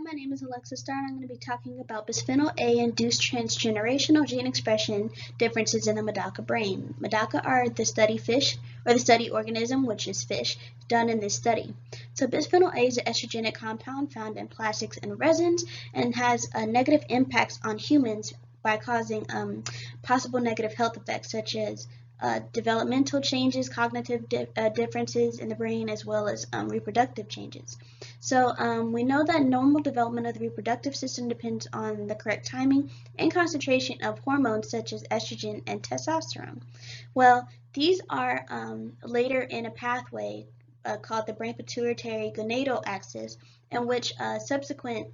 my name is Alexis Starr, and I'm going to be talking about bisphenol A induced transgenerational gene expression differences in the Medaka brain. Medaka are the study fish, or the study organism, which is fish, done in this study. So bisphenol A is an estrogenic compound found in plastics and resins and has negative impacts on humans by causing possible negative health effects such as developmental changes, cognitive differences in the brain, as well as reproductive changes. So we know that normal development of the reproductive system depends on the correct timing and concentration of hormones such as estrogen and testosterone. Well, these are later in a pathway called the brain pituitary gonadal axis, in which subsequent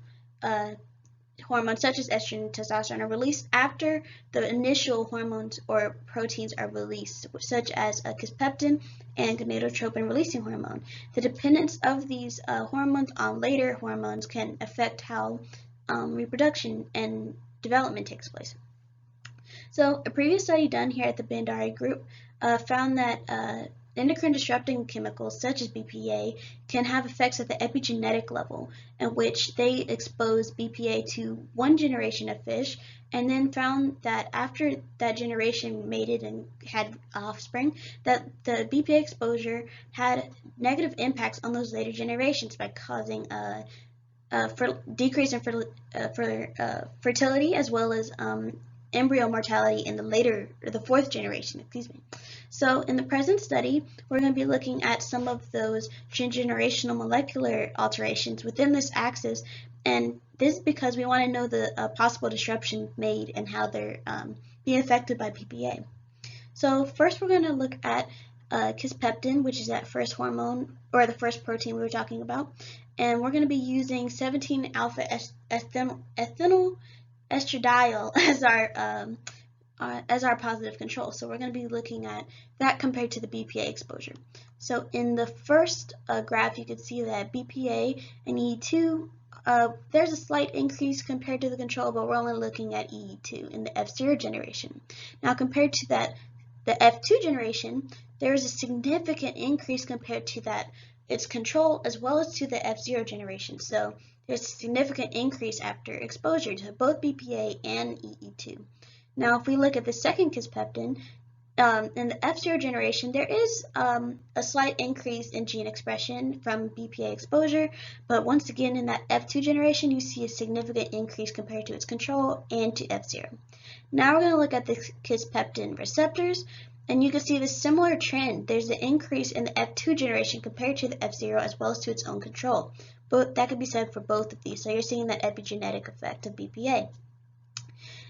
hormones such as estrogen and testosterone are released after the initial hormones or proteins are released, such as kisspeptin and gonadotropin releasing hormone. The dependence of these hormones on later hormones can affect how reproduction and development takes place. So a previous study done here at the Bhandari group found that endocrine disrupting chemicals such as BPA can have effects at the epigenetic level, in which they expose BPA to one generation of fish, and then found that after that generation mated and had offspring, that the BPA exposure had negative impacts on those later generations by causing decrease in fertility, as well as embryo mortality in the fourth generation, So in the present study, we're going to be looking at some of those transgenerational molecular alterations within this axis, and this is because we want to know the possible disruption made and how they're being affected by BPA. So first we're going to look at kisspeptin, which is that first hormone, or the first protein we were talking about, and we're going to be using 17-alpha ethinyl estradiol as our positive control. So we're going to be looking at that compared to the BPA exposure. So in the first graph, you can see that BPA and E2, there's a slight increase compared to the control, but we're only looking at E2 in the F0 generation. Now compared to the F2 generation, there's a significant increase compared to its control, as well as to the F0 generation. So there's a significant increase after exposure to both BPA and EE2. Now, if we look at the second kisspeptin, in the F0 generation, there is a slight increase in gene expression from BPA exposure, but once again, in that F2 generation, you see a significant increase compared to its control and to F0. Now we're going to look at the kisspeptin receptors, and you can see the similar trend. There's an increase in the F2 generation compared to the F0, as well as to its own control. But that could be said for both of these. So you're seeing that epigenetic effect of BPA.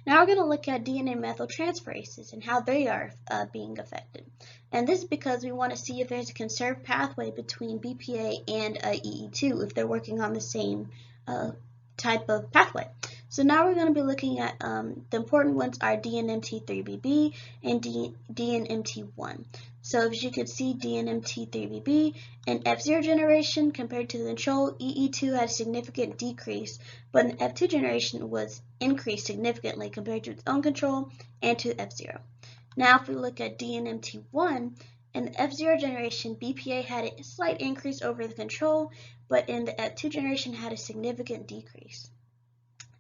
Now we're going to look at DNA methyltransferases and how they are being affected. And this is because we want to see if there's a conserved pathway between BPA and EE2 if they're working on the same type of pathway. So now we're going to be looking at the important ones are DNMT3BB and DNMT1. So as you can see, DNMT3BB in F0 generation compared to the control, EE2 had a significant decrease, but in the F2 generation was increased significantly compared to its own control and to F0. Now if we look at DNMT1, in the F0 generation, BPA had a slight increase over the control, but in the F2 generation had a significant decrease.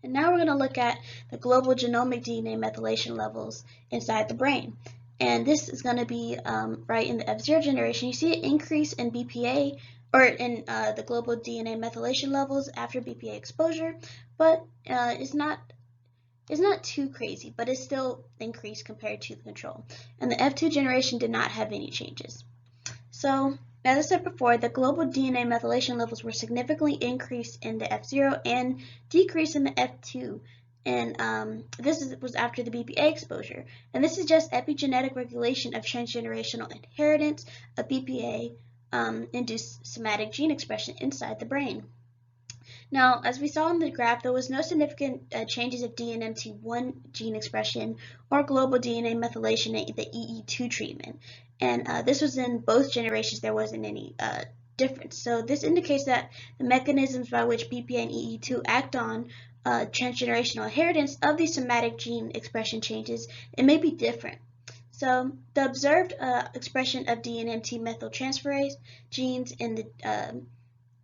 And now we're going to look at the global genomic DNA methylation levels inside the brain. And this is going to be right in the F0 generation. You see an increase in BPA, or in the global DNA methylation levels after BPA exposure, but it's not too crazy, but it's still increased compared to the control. And the F2 generation did not have any changes. So, as I said before, the global DNA methylation levels were significantly increased in the F0 and decreased in the F2. And this was after the BPA exposure. And this is just epigenetic regulation of transgenerational inheritance of BPA induced somatic gene expression inside the brain. Now, as we saw in the graph, there was no significant changes of DNMT1 gene expression or global DNA methylation in the EE2 treatment. And this was in both generations. There wasn't any difference. So this indicates that the mechanisms by which BPA and EE2 act on transgenerational inheritance of these somatic gene expression changes, it may be different. So the observed expression of DNMT methyltransferase genes in the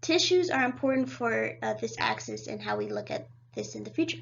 tissues are important for this axis and how we look at this in the future.